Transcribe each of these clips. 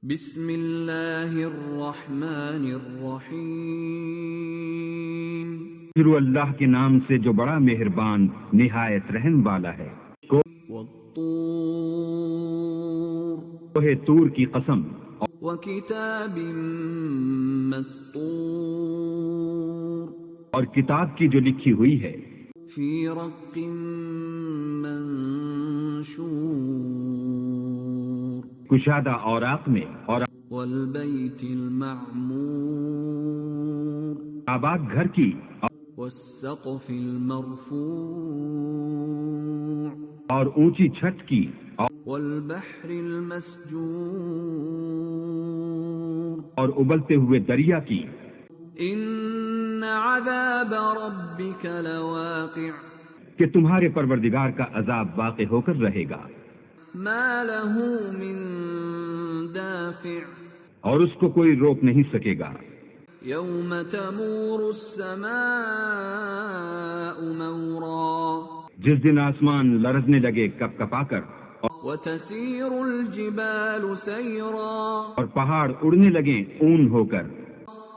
بسم اللہ الرحمن الرحیم شروع اللہ کے نام سے جو بڑا مہربان نہایت رحم والا ہے۔ والطور کوہ طور کی قسم وکتاب مسطور اور کتاب کی جو لکھی ہوئی ہے، فی رق منشور کشادہ اوراق میں، اور والبیت المعمور آباد گھر کی، والسقف المرفوع اور اونچی چھت کی، والبحر المسجور اور ابلتے ہوئے دریا کی۔ ان عذاب ربک لواقع کہ تمہارے پروردگار کا عذاب واقع ہو کر رہے گا، ما له من دافع اور اس کو کوئی روک نہیں سکے گا۔ یوم تمور السماء مورا جس دن آسمان لرزنے لگے کپ کپا کر، وتسیر الجبال سیرا اور پہاڑ اڑنے لگیں اون ہو کر۔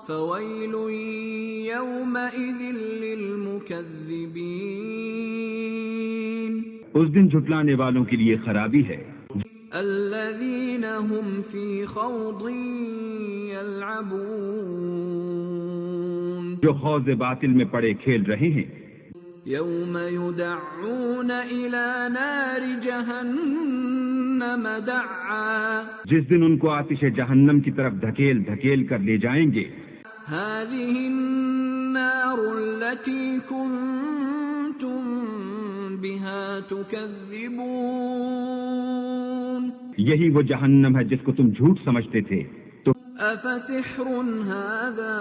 فویل یومئذ للمکذبین اس دن جھٹلانے والوں کے لیے خرابی ہے، الذین هم فی خوض یلعبون جو خوض باطل میں پڑے کھیل رہے ہیں۔ یوم یدعون الی نار جہنم دعا جس دن ان کو آتش جہنم کی طرف دھکیل دھکیل کر لے جائیں گے۔ هذه النار التي كنتم بها تكذبون یہی وہ جہنم ہے جس کو تم جھوٹ سمجھتے تھے۔ تو افسحر هذا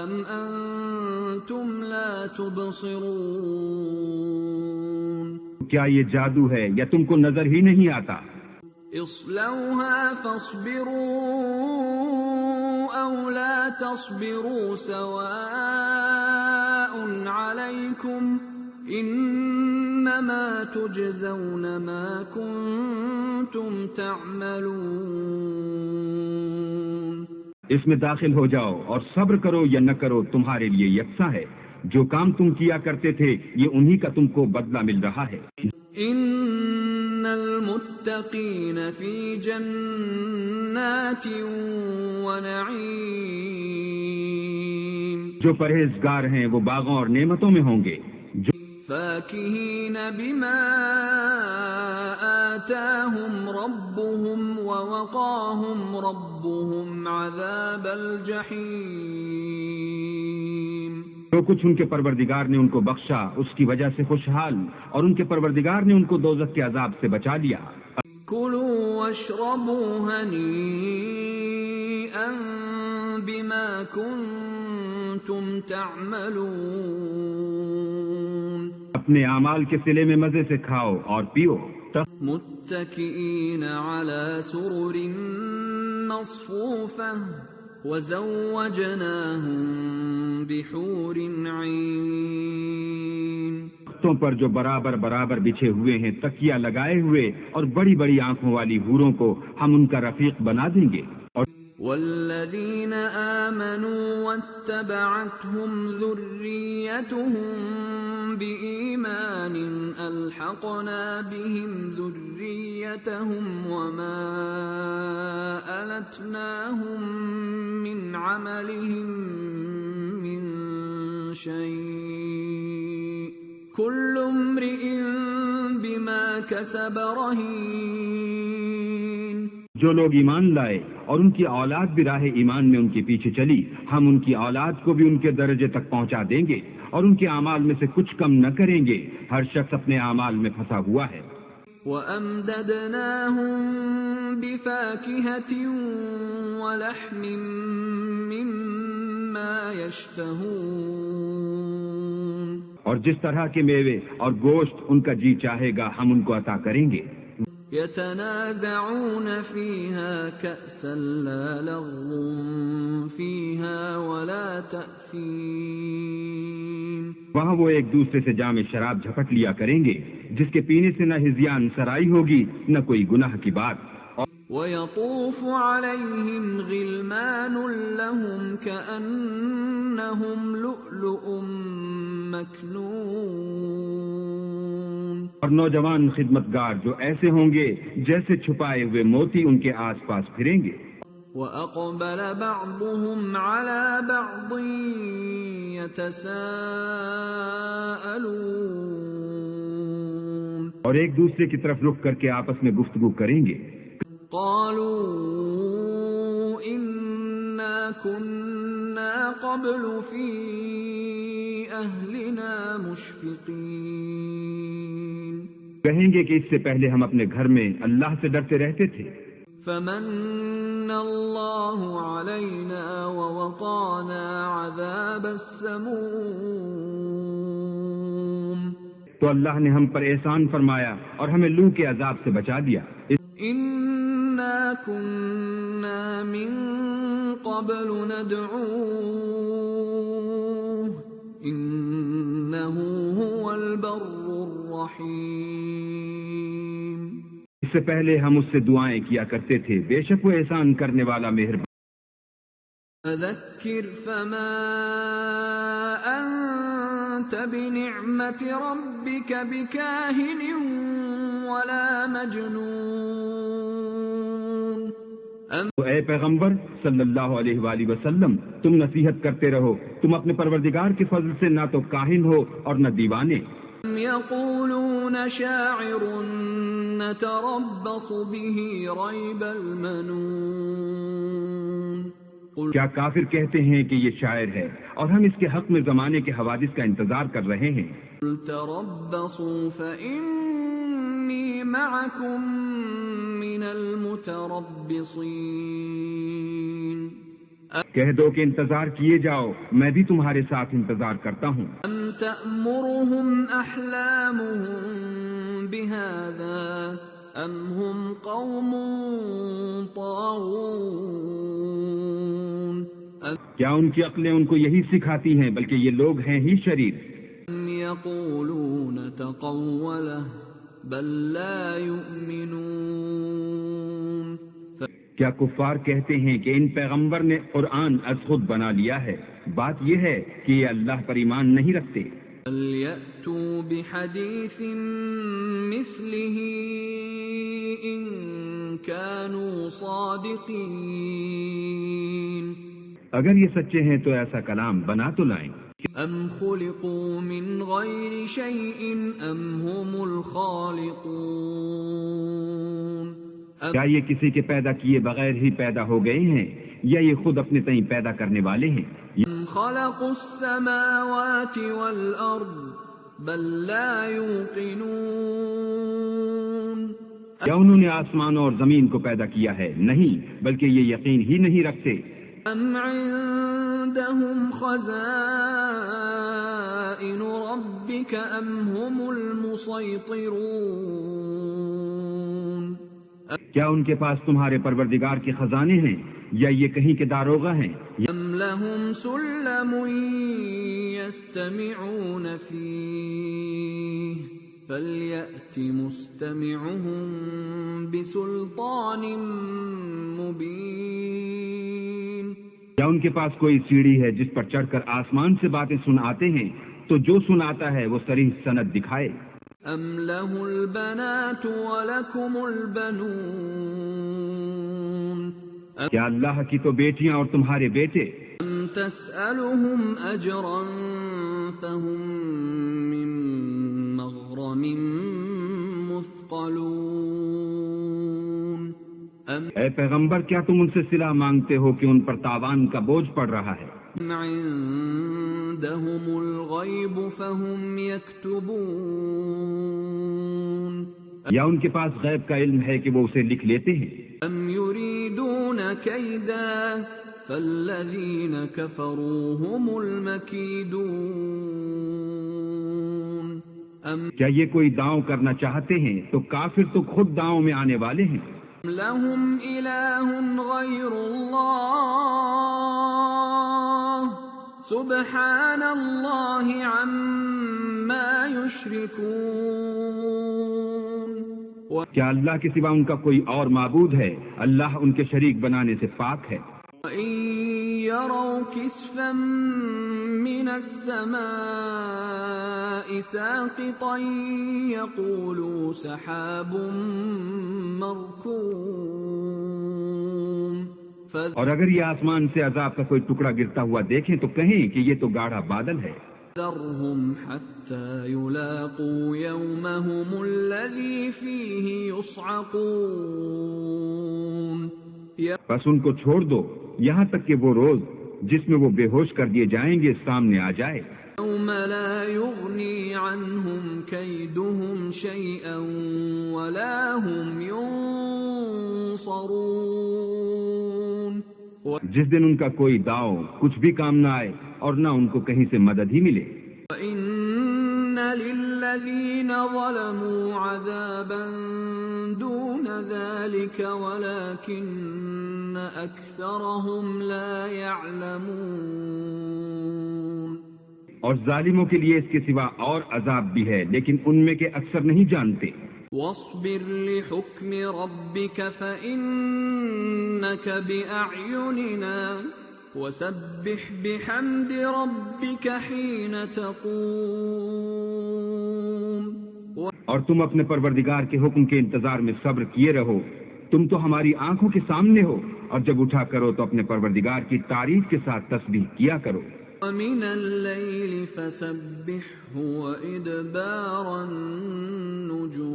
ام انتم لا تبصرون کیا یہ جادو ہے یا تم کو نظر ہی نہیں آتا؟ اصلوها فاصبروا او لا تصبروا سواء عليكم انما تجزون ما كنتم تعملون اس میں داخل ہو جاؤ اور صبر کرو یا نہ کرو، تمہارے لیے یکساں ہے۔ جو کام تم کیا کرتے تھے یہ انہی کا تم کو بدلہ مل رہا ہے۔ ان المتقین فی جنات ونعیم جو پرہیزگار ہیں وہ باغوں اور نعمتوں میں ہوں گے، فاکہین بما آتاہم ربهم ووقاہم ربهم عذاب الجحیم جو کچھ ان کے پروردگار نے ان کو بخشا اس کی وجہ سے خوشحال، اور ان کے پروردگار نے ان کو دوزخ کے عذاب سے بچا لیا۔ کلوا واشربوا ہنیئا بما کنتم تعملون اپنے اعمال کے صلے میں مزے سے کھاؤ اور پیو۔ متکئین علی سرر مصفوفہ وزوجناہم بحور عین تختوں پر جو برابر برابر بچھے ہوئے ہیں، تکیہ لگائے ہوئے اور بڑی بڑی آنکھوں والی حوروں کو ہم ان کا رفیق بنا دیں گے۔ اور والذین آمنوا واتبعتهم ذریتهم بإیمان الحقنا بهم ذریتهم وما ألتناهم من عملهم من شيء كل امرئ بما كسب رهين جو لوگ ایمان لائے اور ان کی اولاد بھی راہ ایمان میں ان کے پیچھے چلی، ہم ان کی اولاد کو بھی ان کے درجے تک پہنچا دیں گے اور ان کے اعمال میں سے کچھ کم نہ کریں گے۔ ہر شخص اپنے اعمال میں پھنسا ہوا ہے۔ وَأَمْدَدْنَاهُمْ بِفَاكِهَةٍ وَلَحْمٍ مِّمَّا يَشْتَهُونَ اور جس طرح کے میوے اور گوشت ان کا جی چاہے گا ہم ان کو عطا کریں گے۔ يتنازعون فيها كأسا لا لغو فيها ولا تأثيم وہاں وہ ایک دوسرے سے جام شراب جھپٹ لیا کریں گے، جس کے پینے سے نہ ہذیان سرائی ہوگی نہ کوئی گناہ کی بات۔ وَيَطُوفُ عَلَيْهِمْ غِلْمَانٌ لَّهُمْ كَأَنَّهُمْ لُؤْلُؤٌ مَّكْنُونٌ، اور نوجوان خدمتگار جو ایسے ہوں گے جیسے چھپائے ہوئے موتی ان کے آس پاس پھریں گے۔ وَأَقْبَلَ بَعْضُهُمْ عَلَى بَعْضٍ يَتَسَاءَلُونَ، اور ایک دوسرے کی طرف رخ کر کے آپس میں گفتگو کریں گے۔ قالوا إنا كنا قبل في أهلنا مشفقين، کہیں گے کہ اس سے پہلے ہم اپنے گھر میں اللہ سے ڈرتے رہتے تھے۔ فمن الله علينا ووقانا عذاب السموم، تو اللہ نے ہم پر احسان فرمایا اور ہمیں لو کے عذاب سے بچا دیا۔ إنا كنا من قبل ندعوه إنه هو البر الرحيم، اس سے پہلے ہم اس سے دعائیں کیا کرتے تھے، بے شک وہ احسان کرنے والا مہربان۔ فذكر فما أنت بنعمة ربك بكاهن ولا مجنون، تو اے پیغمبر صلی اللہ علیہ وآلہ وسلم، تم نصیحت کرتے رہو، تم اپنے پروردگار کے فضل سے نہ تو کاہن ہو اور نہ دیوانے۔ أم يقولون شاعر نتربص به ريب المنون، کیا کافر کہتے ہیں کہ یہ شاعر ہے اور ہم اس کے حق میں زمانے کے حوادث کا انتظار کر رہے ہیں؟ قل تربصوا فإني معكم من المتربصين، کہہ دو کہ انتظار کیے جاؤ، میں بھی تمہارے ساتھ انتظار کرتا ہوں۔ أم تأمرهم أحلامهم بهذا أم هم قوم طاغون، کیا ان کی عقلیں ان کو یہی سکھاتی ہیں؟ بلکہ یہ لوگ ہیں ہی شریر۔ أم يقولون تقوله بل لا يؤمنون، کیا کفار کہتے ہیں کہ ان پیغمبر نے قرآن از خود بنا لیا ہے؟ بات یہ ہے کہ یہ اللہ پر ایمان نہیں رکھتے۔ فَلْيَأْتُوا بِحَدِيثٍ مِثْلِهِ إِن كَانُوا صَادِقِينَ، اگر یہ سچے ہیں تو ایسا کلام بنا تو لائیں۔ أَمْ خُلِقُوا مِنْ غَيْرِ شَيْءٍ أَمْ هُمُ الْخَالِقُونَ، کیا یہ کسی کے پیدا کیے بغیر ہی پیدا ہو گئے ہیں یا یہ خود اپنے تئیں پیدا کرنے والے ہیں؟ أَمْ خَلَقُوا السَّمَاوَاتِ وَالْأَرْضَ بَل لَّا يُوقِنُونَ، کیا انہوں نے آسمانوں اور زمین کو پیدا کیا ہے؟ نہیں، بلکہ یہ یقین ہی نہیں رکھتے۔ أَمْ عِندَهُمْ خَزَائِنُ رَبِّكَ أَمْ هُمُ الْمُصَيْطِرُونَ، کیا ان کے پاس تمہارے پروردگار کے خزانے ہیں یا یہ کہیں کے داروغہ ہیں؟ أَمْ لَهُمْ سُلَّمٌ يَسْتَمِعُونَ فِيهِ فَلْيَأْتِ مُسْتَمِعُهُم بِسُلْطَانٍ مُّبِينٍ، کیا ان کے پاس کوئی سیڑھی ہے جس پر چڑھ کر آسمان سے باتیں سن آتے ہیں؟ تو جو سناتا ہے وہ صریح سند دکھائے۔ أَمْ لَهُ الْبَنَاتُ وَلَكُمُ الْبَنُونَ، کیا اللہ کی تو بیٹیاں اور تمہارے بیٹے؟ أَمْ تَسْأَلُهُمْ أَجْرًا فَهُمْ مِنْ مَغْرَمٍ مُثْقَلُونَ، اے پیغمبر، کیا تم ان سے صلہ مانگتے ہو کہ ان پر تاوان کا بوجھ پڑ رہا ہے؟ أَمْ عِندَهُمُ الْغَيْبُ فَهُمْ يَكْتُبُونَ، یا ان کے پاس غیب کا علم ہے کہ وہ اسے لکھ لیتے ہیں؟ أَمْ يُرِيدُونَ كَيْدًا فَالَّذِينَ كَفَرُوا هُمُ الْمَكِيدُونَ، کیا یہ کوئی داؤں کرنا چاہتے ہیں تو کافر تو خود داؤں میں آنے والے ہیں۔ لَهُمْ إِلَٰهٌ غَيْرُ اللَّهِ سُبْحَانَ اللَّهِ عَمَّا يُشْرِكُونَ، کیا اللہ کے سوا ان کا کوئی اور معبود ہے؟ اللہ ان کے شریک بنانے سے پاک ہے۔ وَإِن يَرَوْا كِسْفًا مِّنَ السَّمَاءِ سَاقِطًا يَقُولُوا سَحَابٌ مَّرْكُومٌ اور اگر یہ آسمان سے عذاب کا کوئی ٹکڑا گرتا ہوا دیکھیں تو کہیں کہ یہ تو گاڑھا بادل ہے۔ فَذَرْهُمْ حَتَّى يُلَاقُوا يَوْمَهُمُ الَّذِي فِيهِ يُصْعَقُونَ بس ان کو چھوڑ دو یہاں تک کہ وہ روز جس میں وہ بے ہوش کر دیے جائیں گے سامنے آ جائے۔ يَوْمَ لَا يُغْنِي عَنْهُمْ كَيْدُهُمْ شَيْئًا وَلَا هُمْ يُنصَرُونَ جس دن ان کا کوئی داؤ کچھ بھی کام نہ آئے اور نہ ان کو کہیں سے مدد ہی ملے۔ وَإِنَّ لِلَّذِينَ ظَلَمُوا عَذَابًا دُونَ ذَلِكَ وَلَكِنَّ أَكْثَرَهُمْ لَا يَعْلَمُونَ اور ظالموں کے لیے اس کے سوا اور عذاب بھی ہے لیکن ان میں کے اکثر نہیں جانتے۔ وَاصْبِرْ لِحُكْمِ رَبِّكَ فَإِنَّكَ بِأَعْيُنِنَا وَسَبِّحْ بِحَمْدِ رَبِّكَ حِينَ تَقُومُ اور تم اپنے پروردگار کے حکم کے انتظار میں صبر کیے رہو، تم تو ہماری آنکھوں کے سامنے ہو، اور جب اٹھا کرو تو اپنے پروردگار کی تعریف کے ساتھ تسبیح کیا کرو۔ وَمِنَ اللَّيْلِ فَسَبِّحْهُ وَإِدْبَارَ النُّجُومِ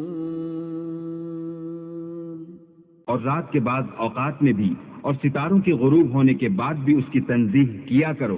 اور رات کے بعض اوقات میں بھی اور ستاروں کے غروب ہونے کے بعد بھی اس کی تنزیہ کیا کرو۔